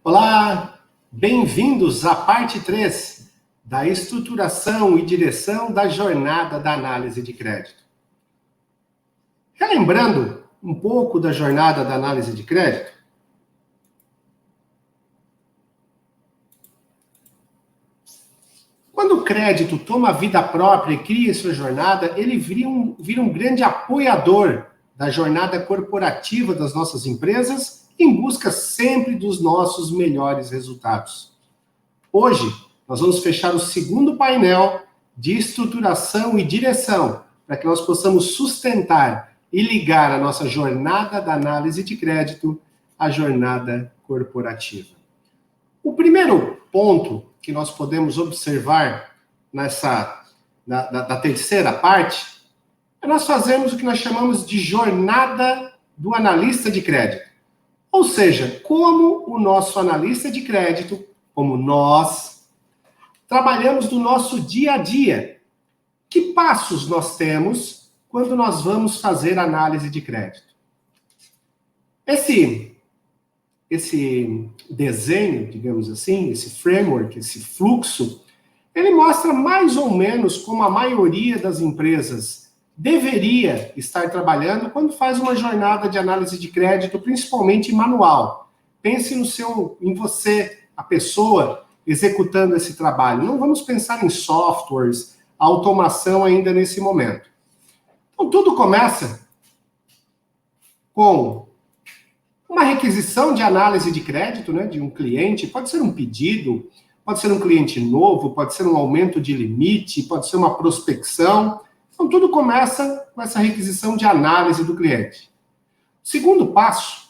Olá, bem-vindos à parte 3 da estruturação e direção da jornada da análise de crédito. Relembrando um pouco da jornada da análise de crédito, quando o crédito toma vida própria e cria sua jornada, ele vira um grande apoiador da jornada corporativa das nossas empresas, em busca sempre dos nossos melhores resultados. Hoje, nós vamos fechar o segundo painel de estruturação e direção, para que nós possamos sustentar e ligar a nossa jornada da análise de crédito à jornada corporativa. O primeiro ponto que nós podemos observar da terceira parte é nós fazermos o que nós chamamos de jornada do analista de crédito. Ou seja, como o nosso analista de crédito, como nós, trabalhamos no nosso dia a dia. Que passos nós temos quando nós vamos fazer análise de crédito? Esse desenho, digamos assim, esse framework, esse fluxo, ele mostra mais ou menos como a maioria das empresas deveria estar trabalhando quando faz uma jornada de análise de crédito, principalmente manual. Pense em você, a pessoa, executando esse trabalho. Não vamos pensar em softwares, automação ainda nesse momento. Então, tudo começa com uma requisição de análise de crédito, né, de um cliente. Pode ser um pedido, pode ser um cliente novo, pode ser um aumento de limite, pode ser uma prospecção. Então, tudo começa com essa requisição de análise do cliente. O segundo passo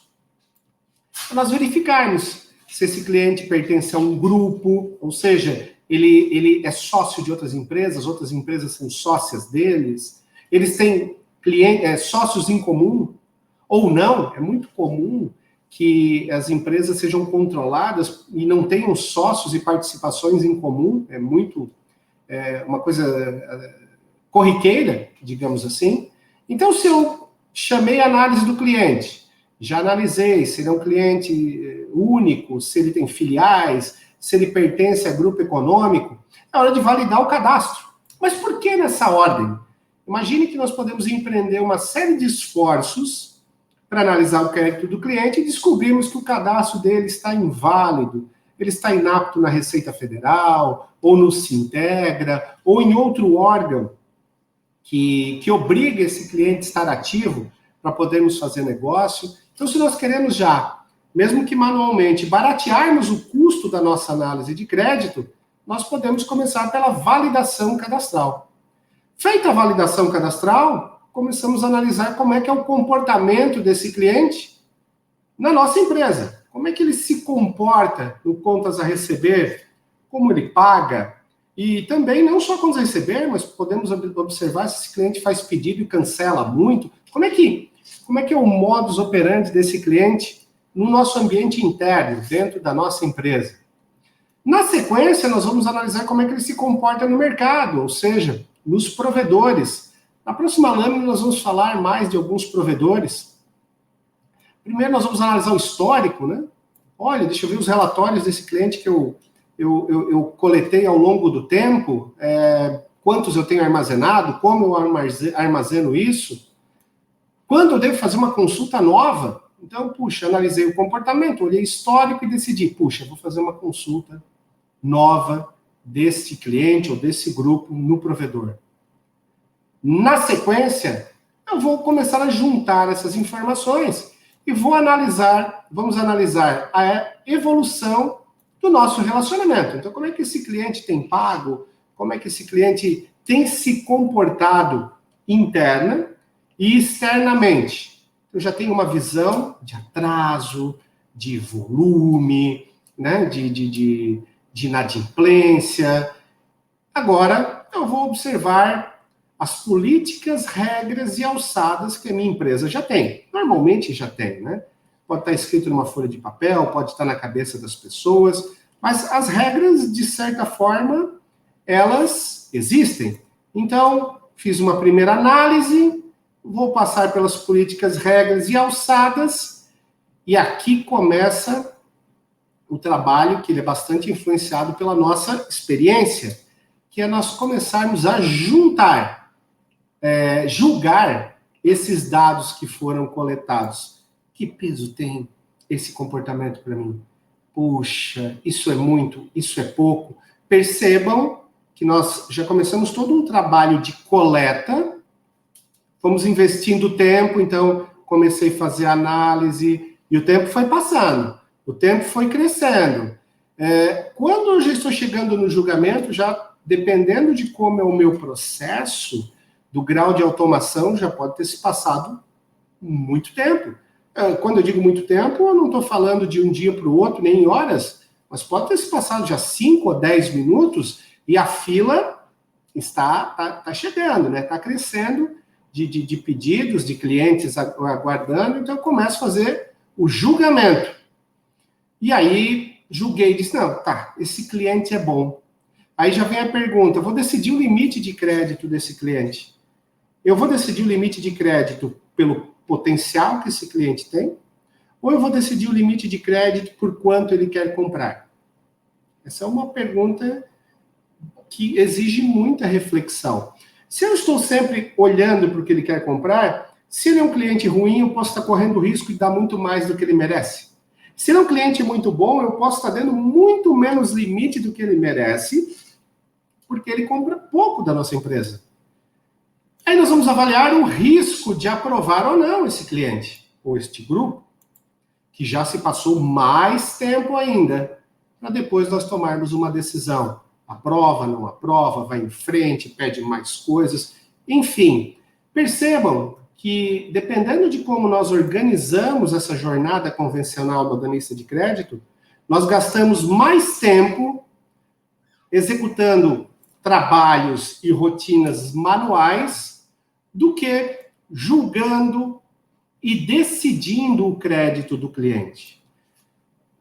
é nós verificarmos se esse cliente pertence a um grupo, ou seja, ele é sócio de outras empresas são sócias deles, eles têm sócios em comum ou não. É muito comum que as empresas sejam controladas e não tenham sócios e participações em comum. É uma coisa corriqueira, digamos assim. Então, se eu chamei a análise do cliente, já analisei se ele é um cliente único, se ele tem filiais, se ele pertence a grupo econômico, é hora de validar o cadastro. Mas por que nessa ordem? Imagine que nós podemos empreender uma série de esforços para analisar o crédito do cliente e descobrimos que o cadastro dele está inválido, ele está inapto na Receita Federal, ou no Sintegra, ou em outro órgão que obriga esse cliente a estar ativo para podermos fazer negócio. Então, se nós queremos já, mesmo que manualmente, baratearmos o custo da nossa análise de crédito, nós podemos começar pela validação cadastral. Feita a validação cadastral, começamos a analisar como é que é o comportamento desse cliente na nossa empresa. Como é que ele se comporta no contas a receber, como ele paga. E também, não só contas a receber, mas podemos observar se esse cliente faz pedido e cancela muito. Como é que é o modus operandi desse cliente no nosso ambiente interno, dentro da nossa empresa? Na sequência, nós vamos analisar como é que ele se comporta no mercado, ou seja, nos provedores. Na próxima lâmina, nós vamos falar mais de alguns provedores. Primeiro, nós vamos analisar o histórico, né? Olha, deixa eu ver os relatórios desse cliente que eu coletei ao longo do tempo, quantos eu tenho armazenado, como eu armazeno isso, quando eu devo fazer uma consulta nova. Então, analisei o comportamento, olhei histórico e decidi, vou fazer uma consulta nova desse cliente ou desse grupo no provedor. Na sequência, eu vou começar a juntar essas informações e vamos analisar a evolução do nosso relacionamento. Então, como é que esse cliente tem pago? Como é que esse cliente tem se comportado interna e externamente? Eu já tenho uma visão de atraso, de volume, né, de inadimplência. Agora, eu vou observar as políticas, regras e alçadas que a minha empresa já tem. Normalmente já tem, né? Pode estar escrito numa folha de papel, pode estar na cabeça das pessoas, mas as regras, de certa forma, elas existem. Então, fiz uma primeira análise, vou passar pelas políticas, regras e alçadas, e aqui começa o trabalho, que ele é bastante influenciado pela nossa experiência, que é nós começarmos a julgar esses dados que foram coletados. Que peso tem esse comportamento para mim? Puxa, isso é muito, isso é pouco. Percebam que nós já começamos todo um trabalho de coleta, fomos investindo tempo, então comecei a fazer análise, e o tempo foi passando, o tempo foi crescendo. Quando eu já estou chegando no julgamento, já dependendo de como é o meu processo, do grau de automação, já pode ter se passado muito tempo. Quando eu digo muito tempo, eu não estou falando de um dia para o outro, nem em horas, mas pode ter se passado já 5 ou 10 minutos e a fila está chegando, né? Está crescendo de pedidos, de clientes aguardando, então eu começo a fazer o julgamento. E aí, julguei e disse, não, tá, esse cliente é bom. Aí já vem a pergunta, eu vou decidir o limite de crédito desse cliente. Eu vou decidir o limite de crédito pelo potencial que esse cliente tem, ou eu vou decidir o limite de crédito por quanto ele quer comprar? Essa é uma pergunta que exige muita reflexão. Se eu estou sempre olhando para o que ele quer comprar, se ele é um cliente ruim, eu posso estar correndo risco de dar muito mais do que ele merece. Se ele é um cliente muito bom, eu posso estar dando muito menos limite do que ele merece, porque ele compra pouco da nossa empresa. Aí nós vamos avaliar o risco de aprovar ou não esse cliente, ou este grupo, que já se passou mais tempo ainda, para depois nós tomarmos uma decisão. Aprova, não aprova, vai em frente, pede mais coisas. Enfim, percebam que, dependendo de como nós organizamos essa jornada convencional do analista de crédito, nós gastamos mais tempo executando trabalhos e rotinas manuais do que julgando e decidindo o crédito do cliente.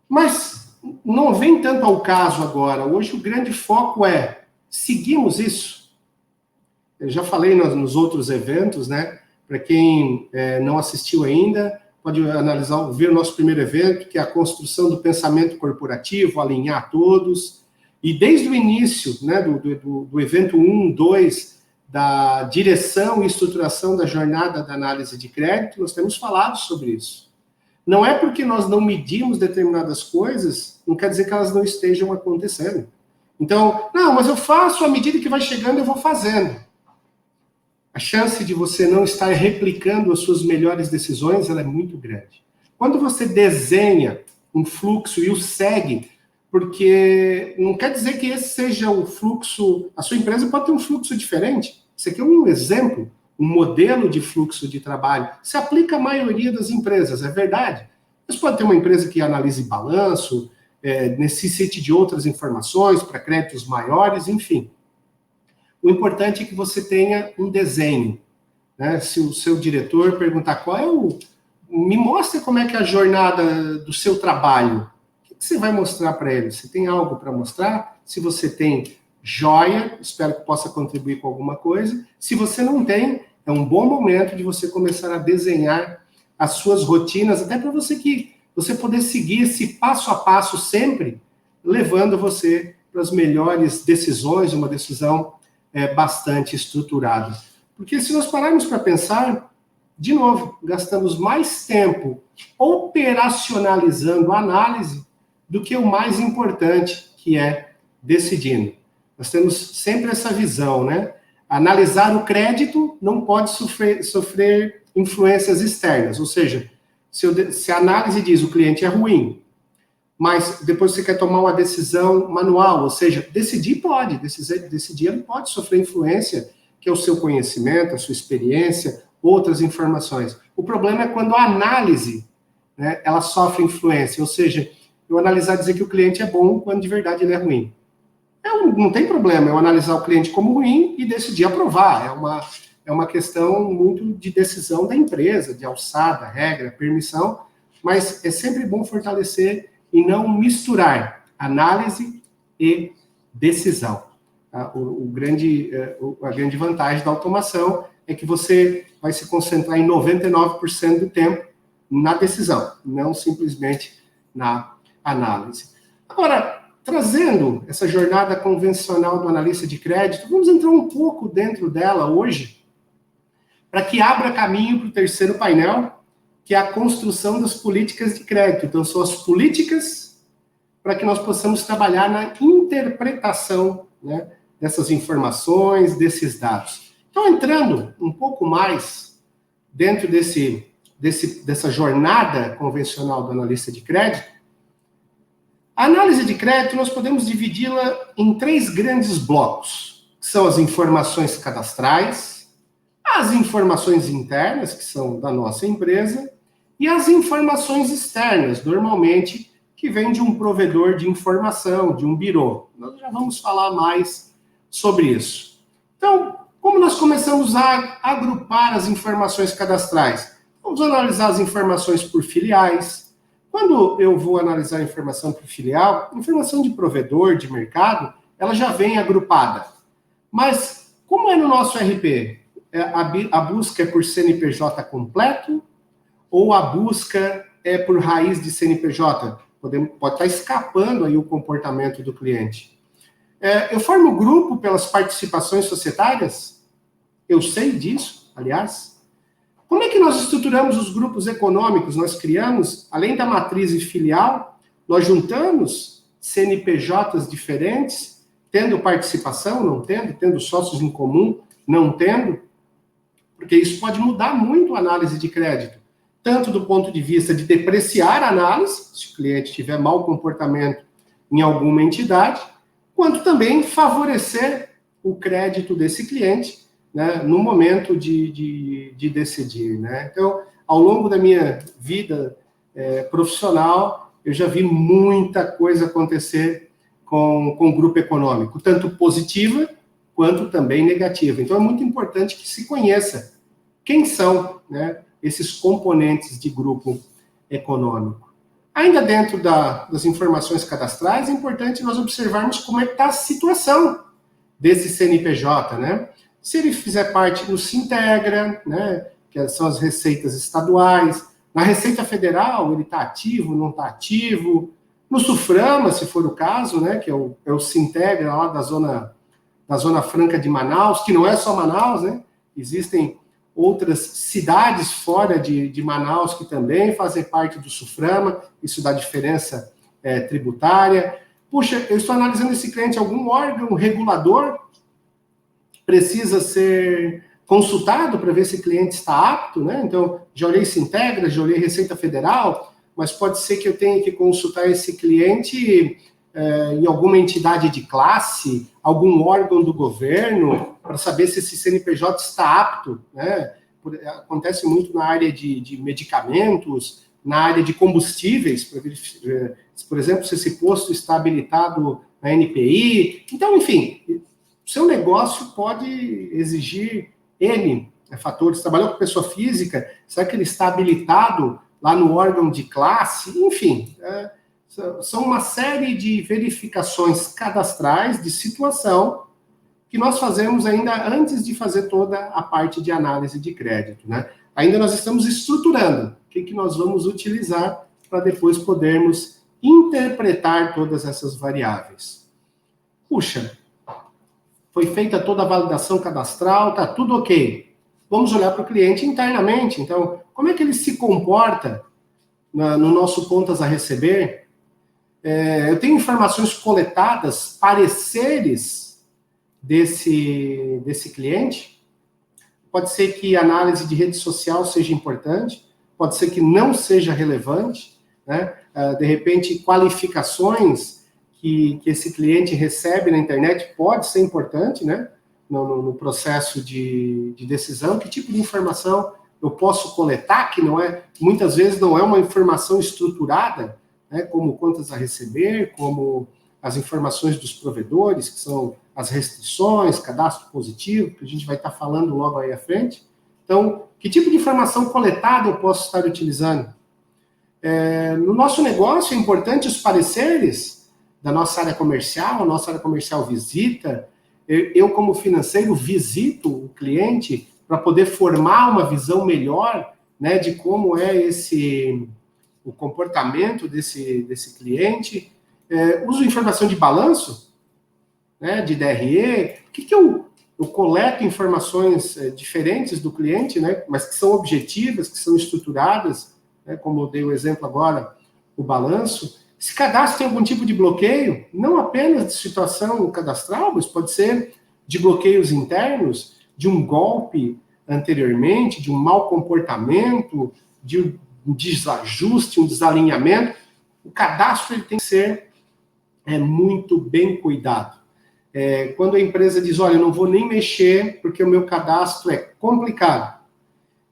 Mas não vem tanto ao caso agora. Hoje o grande foco é, seguimos isso? Eu já falei nos outros eventos, né? Para quem não assistiu ainda, pode analisar, ver o nosso primeiro evento, que é a construção do pensamento corporativo, alinhar todos. E desde o início, né, do evento 1, 2, da direção e estruturação da jornada da análise de crédito, nós temos falado sobre isso. Não é porque nós não medimos determinadas coisas, não quer dizer que elas não estejam acontecendo. Então, não, mas eu faço à medida que vai chegando, eu vou fazendo. A chance de você não estar replicando as suas melhores decisões, ela é muito grande. Quando você desenha um fluxo e o segue, porque não quer dizer que esse seja o fluxo, a sua empresa pode ter um fluxo diferente. Isso aqui é um exemplo, um modelo de fluxo de trabalho. Se aplica à maioria das empresas, é verdade. Mas pode ter uma empresa que analise balanço, necessite de outras informações para créditos maiores, enfim. O importante é que você tenha um desenho. Né? Se o seu diretor perguntar qual é me mostre como é que é a jornada do seu trabalho. O que você vai mostrar para ele? Você tem algo para mostrar? Se você tem, joia, espero que possa contribuir com alguma coisa. Se você não tem, é um bom momento de você começar a desenhar as suas rotinas, até para você poder seguir esse passo a passo sempre, levando você para as melhores decisões, uma decisão bastante estruturada. Porque se nós pararmos para pensar, de novo, gastamos mais tempo operacionalizando a análise do que o mais importante, que é decidindo. Nós temos sempre essa visão, né? Analisar o crédito não pode sofrer influências externas, ou seja, se a análise diz o cliente é ruim, mas depois você quer tomar uma decisão manual, ou seja, decidir ele pode sofrer influência, que é o seu conhecimento, a sua experiência, outras informações. O problema é quando a análise, né, ela sofre influência, ou seja, eu analisar e dizer que o cliente é bom quando de verdade ele é ruim. Não tem problema eu analisar o cliente como ruim e decidir aprovar. É uma questão muito de decisão da empresa, de alçada, regra, permissão, mas é sempre bom fortalecer e não misturar análise e decisão. A grande vantagem da automação é que você vai se concentrar em 99% do tempo na decisão, não simplesmente na análise. Agora, trazendo essa jornada convencional do analista de crédito, vamos entrar um pouco dentro dela hoje, para que abra caminho para o terceiro painel, que é a construção das políticas de crédito. Então, são as políticas para que nós possamos trabalhar na interpretação, né, dessas informações, desses dados. Então, entrando um pouco mais dentro dessa jornada convencional do analista de crédito, a análise de crédito nós podemos dividi-la em 3 grandes blocos, que são as informações cadastrais, as informações internas, que são da nossa empresa, e as informações externas, normalmente, que vem de um provedor de informação, de um birô. Nós já vamos falar mais sobre isso. Então, como nós começamos a agrupar as informações cadastrais? Vamos analisar as informações por filiais. Quando eu vou analisar a informação por filial, informação de provedor, de mercado, ela já vem agrupada. Mas, como é no nosso RP? A busca é por CNPJ completo ou a busca é por raiz de CNPJ? Pode estar escapando aí o comportamento do cliente. Eu formo o grupo pelas participações societárias? Eu sei disso, aliás. Como é que nós estruturamos os grupos econômicos? Nós criamos, além da matriz e filial, nós juntamos CNPJs diferentes, tendo participação, não tendo sócios em comum, não tendo, porque isso pode mudar muito a análise de crédito, tanto do ponto de vista de depreciar a análise, se o cliente tiver mau comportamento em alguma entidade, quanto também favorecer o crédito desse cliente, né, no momento de decidir. Né? Então, ao longo da minha vida profissional, eu já vi muita coisa acontecer com o grupo econômico, tanto positiva quanto também negativa. Então, é muito importante que se conheça quem são, né, esses componentes de grupo econômico. Ainda dentro das informações cadastrais, é importante nós observarmos como é que está a situação desse CNPJ, né? Se ele fizer parte do Sintegra, né, que são as receitas estaduais, na Receita Federal ele está ativo, não está ativo, no Suframa, se for o caso, né, que é o Sintegra lá da Zona Franca de Manaus, que não é só Manaus, né? Existem outras cidades fora de Manaus que também fazem parte do Suframa, isso dá diferença tributária. Puxa, eu estou analisando esse cliente, algum órgão regulador precisa ser consultado para ver se o cliente está apto, né? Então, já olhei Sintegra, já olhei Receita Federal, mas pode ser que eu tenha que consultar esse cliente em alguma entidade de classe, algum órgão do governo, para saber se esse CNPJ está apto, né? Acontece muito na área de medicamentos, na área de combustíveis, para verificar, por exemplo, se esse posto está habilitado na NPI. Então, enfim, o seu negócio pode exigir N fatores. Trabalhou com pessoa física, será que ele está habilitado lá no órgão de classe? Enfim, são uma série de verificações cadastrais de situação que nós fazemos ainda antes de fazer toda a parte de análise de crédito, né? Ainda nós estamos estruturando o que nós vamos utilizar para depois podermos interpretar todas essas variáveis. Puxa, foi feita toda a validação cadastral, está tudo ok. Vamos olhar para o cliente internamente. Então, como é que ele se comporta no nosso contas a receber? Eu tenho informações coletadas, pareceres desse cliente. Pode ser que a análise de rede social seja importante, pode ser que não seja relevante, né? De repente, qualificações que esse cliente recebe na internet pode ser importante, né? No processo de decisão. Que tipo de informação eu posso coletar, que muitas vezes não é uma informação estruturada, né? Como contas a receber, como as informações dos provedores, que são as restrições, cadastro positivo, que a gente vai estar falando logo aí à frente. Então, que tipo de informação coletada eu posso estar utilizando? No nosso negócio, é importante os pareceres da nossa área comercial, a nossa área comercial visita, eu como financeiro visito o cliente para poder formar uma visão melhor, né, de como é o comportamento desse cliente. Uso informação de balanço, né, de DRE. O que eu coleto informações diferentes do cliente, né, mas que são objetivas, que são estruturadas, né, como eu dei o exemplo agora, o balanço. Esse cadastro tem algum tipo de bloqueio, não apenas de situação cadastral, mas pode ser de bloqueios internos, de um golpe anteriormente, de um mau comportamento, de um desajuste, um desalinhamento. O cadastro ele tem que ser muito bem cuidado. Quando a empresa diz, olha, eu não vou nem mexer porque o meu cadastro é complicado,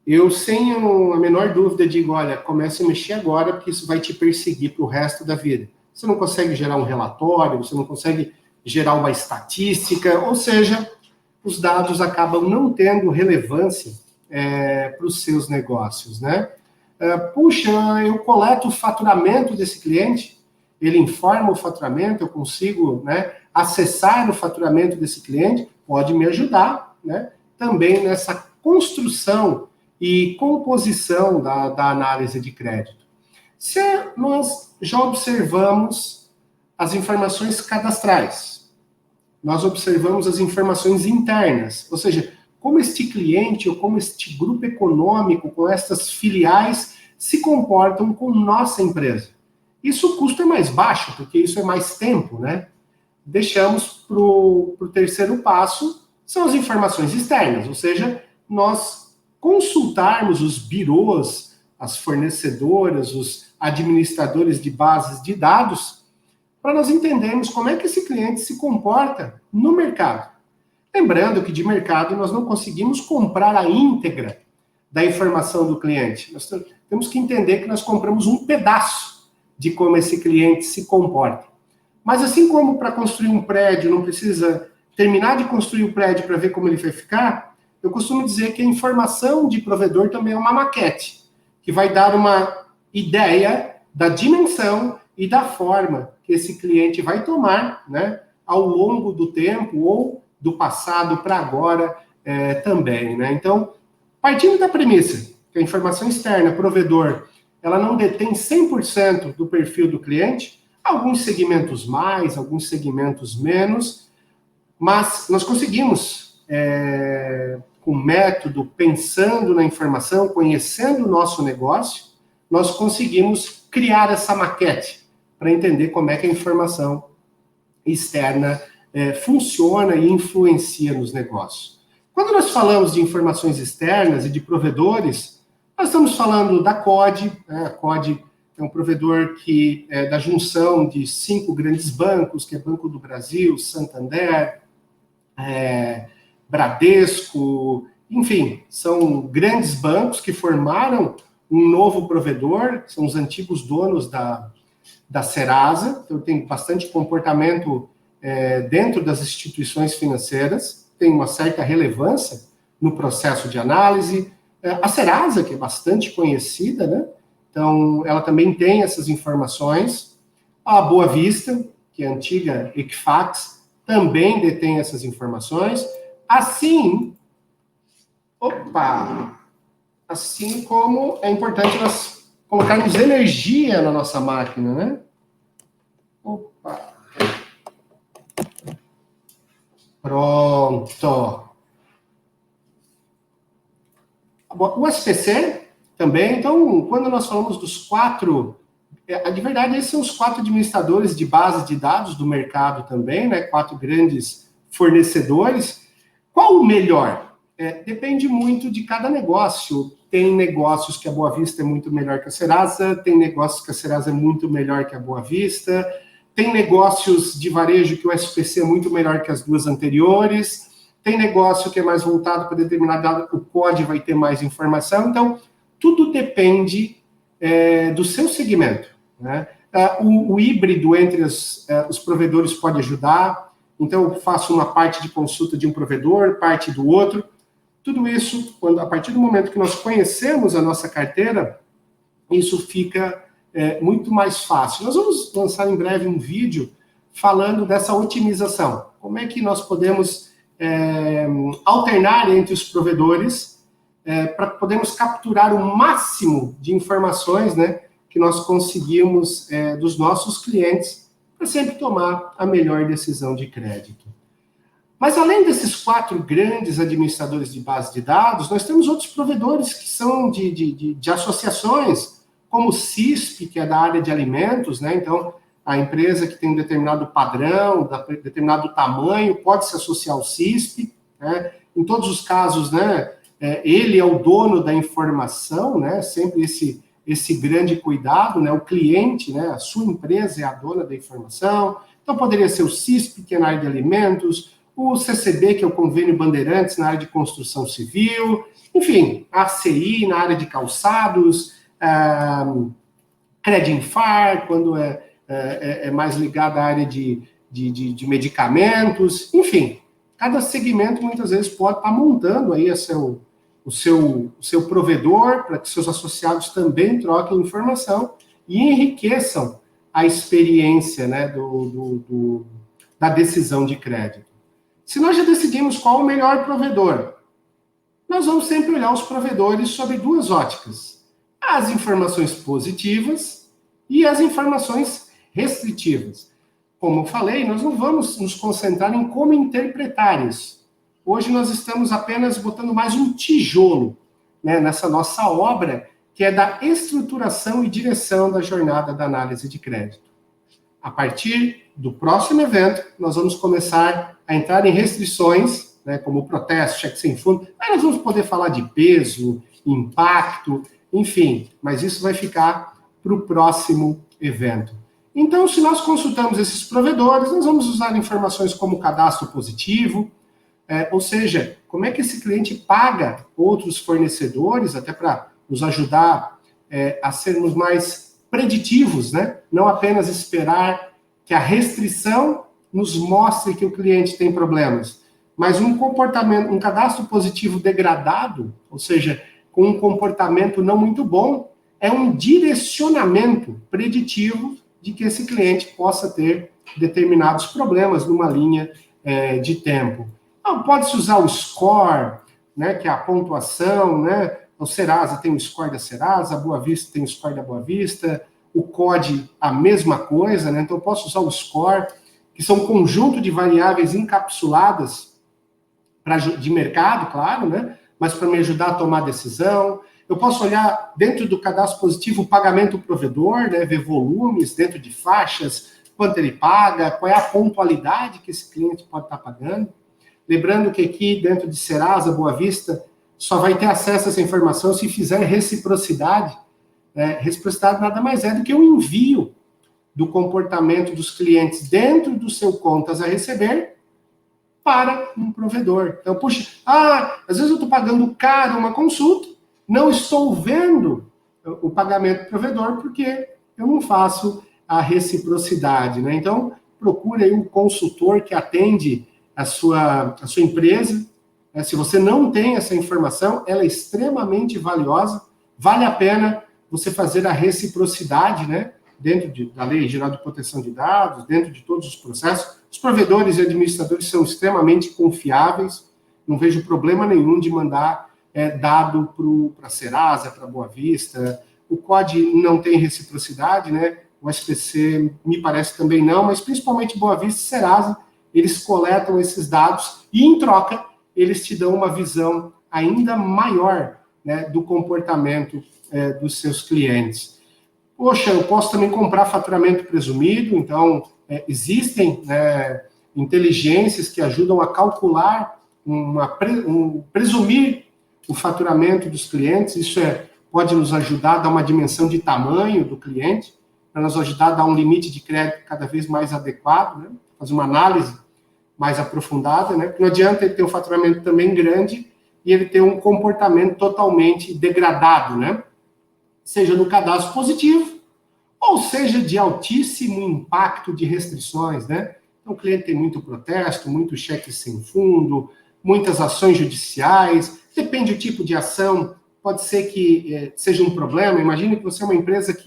eu, sem a menor dúvida, digo, olha, comece a mexer agora, porque isso vai te perseguir para o resto da vida. Você não consegue gerar um relatório, você não consegue gerar uma estatística, ou seja, os dados acabam não tendo relevância para os seus negócios, né? Puxa, eu coleto o faturamento desse cliente, ele informa o faturamento, eu consigo, né, acessar o faturamento desse cliente, pode me ajudar, né, também nessa construção e composição da análise de crédito. Se nós já observamos as informações cadastrais, nós observamos as informações internas, ou seja, como este cliente ou como este grupo econômico, com estas filiais, se comportam com nossa empresa. Isso o custo é mais baixo, porque isso é mais tempo, né? Deixamos para o terceiro passo, são as informações externas, ou seja, nós consultarmos os birôs, as fornecedoras, os administradores de bases de dados, para nós entendermos como é que esse cliente se comporta no mercado. Lembrando que de mercado nós não conseguimos comprar a íntegra da informação do cliente. Nós temos que entender que nós compramos um pedaço de como esse cliente se comporta. Mas assim como para construir um prédio não precisa terminar de construir o prédio para ver como ele vai ficar, eu costumo dizer que a informação de provedor também é uma maquete, que vai dar uma ideia da dimensão e da forma que esse cliente vai tomar, né, ao longo do tempo ou do passado para agora também, né? Então, partindo da premissa que a informação externa, provedor, ela não detém 100% do perfil do cliente, alguns segmentos mais, alguns segmentos menos, mas nós conseguimos, com método, pensando na informação, conhecendo o nosso negócio, nós conseguimos criar essa maquete para entender como é que a informação externa funciona e influencia nos negócios. Quando nós falamos de informações externas e de provedores, nós estamos falando da COD, né? A COD é um provedor que é da junção de 5 grandes bancos, que é Banco do Brasil, Santander, Bradesco, enfim, são grandes bancos que formaram um novo provedor, são os antigos donos da Serasa, então tem bastante comportamento dentro das instituições financeiras, tem uma certa relevância no processo de análise. A Serasa, que é bastante conhecida, né? Então, ela também tem essas informações. A Boa Vista, que é a antiga Equifax, também detém essas informações. Assim como é importante nós colocarmos energia na nossa máquina, né? Pronto. O SPC também, então, quando nós falamos dos 4, de verdade, esses são os 4 administradores de base de dados do mercado também, né? 4 grandes fornecedores. Qual o melhor? Depende muito de cada negócio. Tem negócios que a Boa Vista é muito melhor que a Serasa, tem negócios que a Serasa é muito melhor que a Boa Vista, tem negócios de varejo que o SPC é muito melhor que as 2 anteriores, tem negócio que é mais voltado para determinado dado, o COD vai ter mais informação. Então, tudo depende do seu segmento, né? O híbrido entre os provedores pode ajudar. Então, eu faço uma parte de consulta de um provedor, parte do outro. Tudo isso, a partir do momento que nós conhecemos a nossa carteira, isso fica muito mais fácil. Nós vamos lançar em breve um vídeo falando dessa otimização. Como é que nós podemos alternar entre os provedores para podermos capturar o máximo de informações, né, que nós conseguimos dos nossos clientes, para sempre tomar a melhor decisão de crédito. Mas além desses 4 grandes administradores de base de dados, nós temos outros provedores que são de associações, como o CISP, que é da área de alimentos, né? Então, a empresa que tem um determinado padrão, determinado tamanho, pode se associar ao CISP, né? Em todos os casos, né, ele é o dono da informação, né? Sempre esse grande cuidado, né? O cliente, né? A sua empresa é a dona da informação. Então, poderia ser o CISP, que é na área de alimentos, o CCB, que é o Convênio Bandeirantes, na área de construção civil, enfim, a ACI, na área de calçados, Credinfar, quando é mais ligado à área de medicamentos, enfim, cada segmento muitas vezes pode estar montando aí o seu provedor para que seus associados também troquem informação e enriqueçam a experiência, né, da decisão de crédito. Se nós já decidimos qual o melhor provedor, nós vamos sempre olhar os provedores sob 2 óticas: as informações positivas e as informações restritivas. Como eu falei, nós não vamos nos concentrar em como interpretar isso. Hoje nós estamos apenas botando mais um tijolo, né, nessa nossa obra, que é da estruturação e direção da jornada da análise de crédito. A partir do próximo evento, nós vamos começar a entrar em restrições, né, como o protesto, cheque sem fundo. Aí nós vamos poder falar de peso, impacto, enfim, mas isso vai ficar para o próximo evento. Então, se nós consultamos esses provedores, nós vamos usar informações como cadastro positivo, ou seja, como é que esse cliente paga outros fornecedores, até para nos ajudar a sermos mais preditivos, né? Não apenas esperar que a restrição nos mostre que o cliente tem problemas, mas um comportamento, um cadastro positivo degradado, ou seja, com um comportamento não muito bom, é um direcionamento preditivo de que esse cliente possa ter determinados problemas numa linha de tempo. Então, pode-se usar o score, né, que é a pontuação, né? O Serasa tem o score da Serasa, a Boa Vista tem o score da Boa Vista, o COD a mesma coisa, né? Então eu posso usar o score, que são um conjunto de variáveis encapsuladas de mercado, claro, né? Mas para me ajudar a tomar decisão. Eu posso olhar dentro do cadastro positivo o pagamento provedor, né? Ver volumes dentro de faixas, quanto ele paga, qual é a pontualidade que esse cliente pode estar pagando. Lembrando que aqui dentro de Serasa, Boa Vista, só vai ter acesso a essa informação se fizer reciprocidade. Reciprocidade nada mais é do que o envio do comportamento dos clientes dentro do seu contas a receber para um provedor. Então, puxa, às vezes eu estou pagando caro uma consulta, não estou vendo o pagamento do provedor porque eu não faço a reciprocidade, né? Então, procure aí um consultor que atende a sua empresa. Se você não tem essa informação, ela é extremamente valiosa, vale a pena você fazer a reciprocidade, né, dentro da Lei Geral de Proteção de Dados, dentro de todos os processos. Os provedores e administradores são extremamente confiáveis, não vejo problema nenhum de mandar dado para a Serasa, para a Boa Vista. O COD não tem reciprocidade, né? O SPC me parece também não, mas principalmente Boa Vista e Serasa, eles coletam esses dados e, em troca, eles te dão uma visão ainda maior, né, do comportamento dos seus clientes. Poxa, eu posso também comprar faturamento presumido, então existem inteligências que ajudam a calcular, presumir o faturamento dos clientes. Isso pode nos ajudar a dar uma dimensão de tamanho do cliente, para nos ajudar a dar um limite de crédito cada vez mais adequado, né, fazer uma análise mais aprofundada, né? Porque não adianta ele ter um faturamento também grande e ele ter um comportamento totalmente degradado, né? Seja no cadastro positivo, ou seja de altíssimo impacto de restrições, né? Então o cliente tem muito protesto, muito cheque sem fundo, muitas ações judiciais, depende do tipo de ação, pode ser que seja um problema. Imagine que você é uma empresa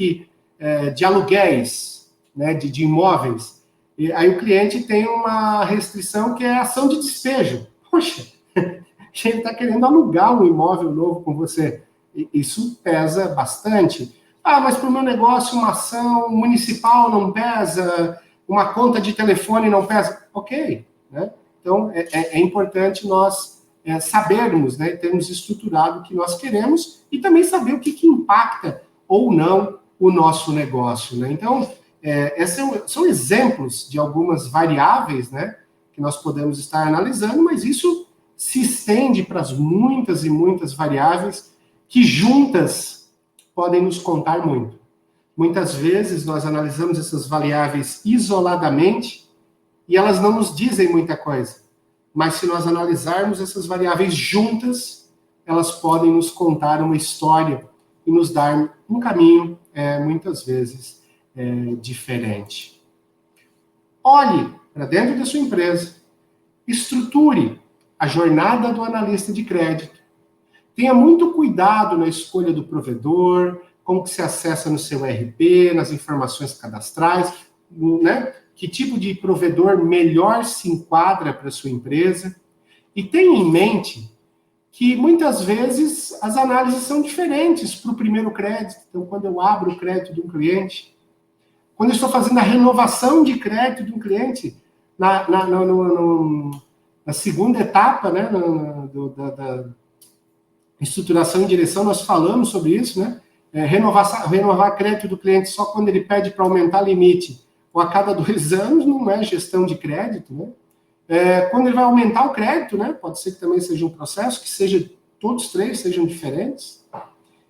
de aluguéis, né, de imóveis. E aí o cliente tem uma restrição que é a ação de despejo. Poxa, ele está querendo alugar um imóvel novo com você. Isso pesa bastante. Mas para o meu negócio uma ação municipal não pesa, uma conta de telefone não pesa. Ok, né? Então, é importante nós sabermos, né, termos estruturado o que nós queremos e também saber o que impacta ou não o nosso negócio, né? Então, esses são exemplos de algumas variáveis, né, que nós podemos estar analisando, mas isso se estende para as muitas e muitas variáveis que juntas podem nos contar muito. Muitas vezes nós analisamos essas variáveis isoladamente e elas não nos dizem muita coisa. Mas se nós analisarmos essas variáveis juntas, elas podem nos contar uma história e nos dar um caminho, muitas vezes, diferente. Olhe para dentro da sua empresa, estruture a jornada do analista de crédito. Tenha muito cuidado na escolha do provedor, como que se acessa no seu ERP, nas informações cadastrais, né? Que tipo de provedor melhor se enquadra para a sua empresa. E tenha em mente que muitas vezes as análises são diferentes para o primeiro crédito. Então, quando eu abro o crédito de um cliente, quando eu estou fazendo a renovação de crédito de um cliente, na segunda etapa, né, da estruturação e direção, nós falamos sobre isso, né? Renovar crédito do cliente só quando ele pede para aumentar limite, ou a cada 2 anos, não é gestão de crédito, né? Quando ele vai aumentar o crédito, né? Pode ser que também seja um processo, que todos 3 sejam diferentes.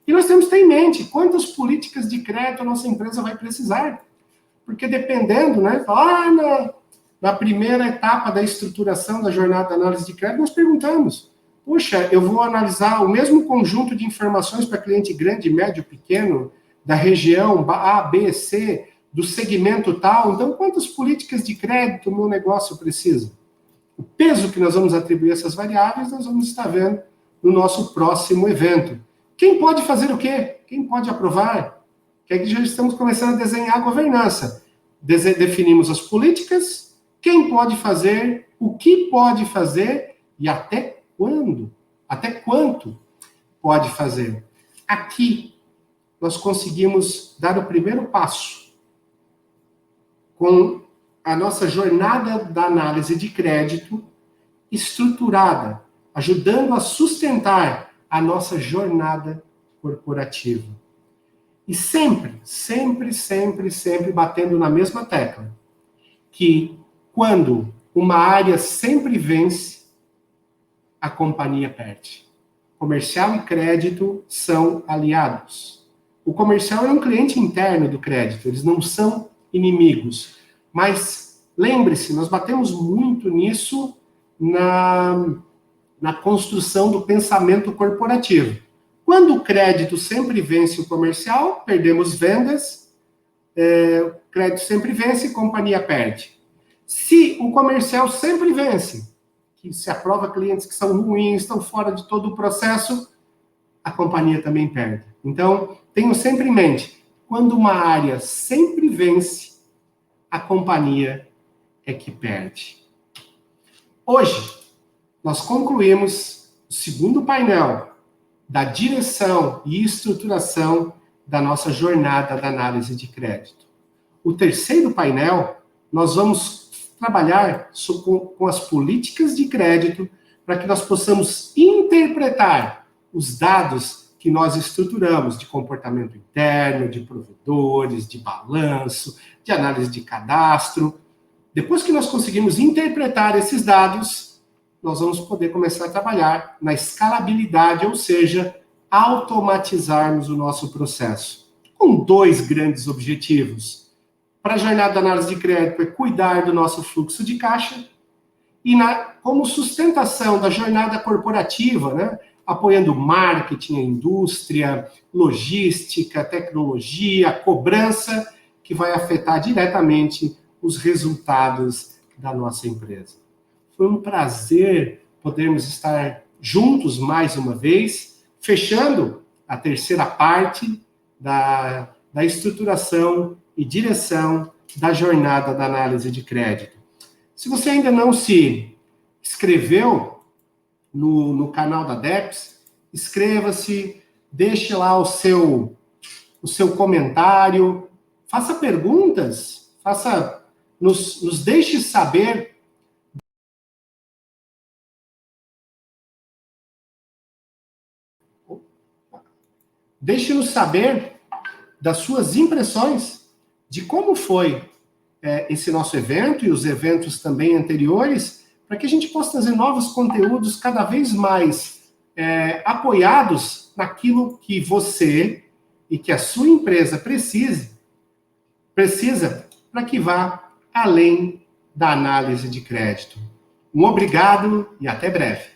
E nós temos que ter em mente quantas políticas de crédito a nossa empresa vai precisar. Porque dependendo, né? Na primeira etapa da estruturação da jornada de análise de crédito, nós perguntamos, puxa, eu vou analisar o mesmo conjunto de informações para cliente grande, médio, pequeno, da região A, B, C, do segmento tal, então quantas políticas de crédito o meu negócio precisa? O peso que nós vamos atribuir a essas variáveis, nós vamos estar vendo no nosso próximo evento. Quem pode fazer o quê? Quem pode aprovar? Que aqui já estamos começando a desenhar a governança. Definimos as políticas, quem pode fazer, o que pode fazer e até quando, até quanto pode fazer. Aqui, nós conseguimos dar o primeiro passo com a nossa jornada da análise de crédito estruturada, ajudando a sustentar a nossa jornada corporativa. E sempre batendo na mesma tecla, que quando uma área sempre vence, a companhia perde. Comercial e crédito são aliados. O comercial é um cliente interno do crédito, eles não são inimigos. Mas lembre-se, nós batemos muito nisso na construção do pensamento corporativo. Quando o crédito sempre vence o comercial, perdemos vendas, o crédito sempre vence, a companhia perde. Se o comercial sempre vence, que se aprova clientes que são ruins, estão fora de todo o processo, a companhia também perde. Então, tenham sempre em mente, quando uma área sempre vence, a companhia é que perde. Hoje, nós concluímos o segundo painel da direção e estruturação da nossa jornada da análise de crédito. O terceiro painel, nós vamos trabalhar com as políticas de crédito para que nós possamos interpretar os dados que nós estruturamos de comportamento interno, de provedores, de balanço, de análise de cadastro. Depois que nós conseguimos interpretar esses dados, nós vamos poder começar a trabalhar na escalabilidade, ou seja, automatizarmos o nosso processo. Com 2 grandes objetivos. Para a jornada da análise de crédito é cuidar do nosso fluxo de caixa e como sustentação da jornada corporativa, né, apoiando marketing, a indústria, logística, tecnologia, cobrança, que vai afetar diretamente os resultados da nossa empresa. Foi um prazer podermos estar juntos mais uma vez, fechando a terceira parte da estruturação e direção da jornada da análise de crédito. Se você ainda não se inscreveu no canal da DEPS, inscreva-se, deixe lá o seu comentário, faça perguntas, faça nos deixe saber deixe-nos saber das suas impressões de como foi esse nosso evento e os eventos também anteriores, para que a gente possa trazer novos conteúdos cada vez mais apoiados naquilo que você e que a sua empresa precisa para que vá além da análise de crédito. Um obrigado e até breve.